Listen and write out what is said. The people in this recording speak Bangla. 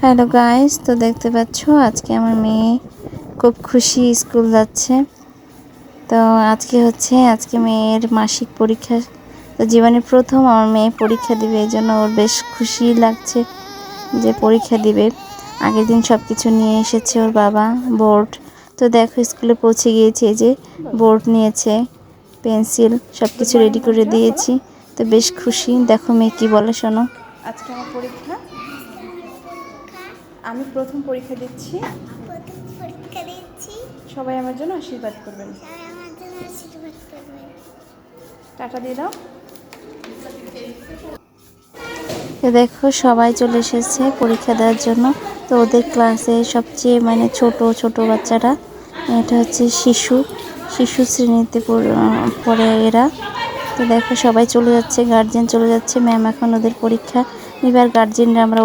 হ্যালো গাইস, তো দেখতে পাচ্ছ আজকে আমার মেয়ে খুব খুশি স্কুল যাচ্ছে। তো আজকে মেয়ের মাসিক পরীক্ষা। তো জীবনে প্রথম আমার মেয়ে পরীক্ষা দিবে, এই জন্য ওর বেশ খুশি লাগছে যে পরীক্ষা দিবে। আগের দিন সব কিছু নিয়ে এসেছে ওর বাবা, বোর্ড। তো দেখো স্কুলে পৌঁছে গিয়েছে, যে বোর্ড নিয়েছে, পেন্সিল সব কিছু রেডি করে দিয়েছি। তো বেশ খুশি। দেখো মেয়ে কি বলে, শোনো। আজকে আমার পরীক্ষা, আমি প্রথম পরীক্ষা দিচ্ছি। সবাই আমার জন্য আশীর্বাদ করবেন। টাটা দিয়ে দাও। তো দেখো সবাই চলে এসেছে পরীক্ষা দেওয়ার জন্য। তো ওদের ক্লাসে সবচেয়ে ছোট ছোট বাচ্চারা, এটা হচ্ছে শিশু শ্রেণীতে পড়ে এরা। তো দেখো সবাই চলে যাচ্ছে, গার্জেন চলে যাচ্ছে, ম্যাম এখন ওদের পরীক্ষা এবার গার্জেনরা আমরা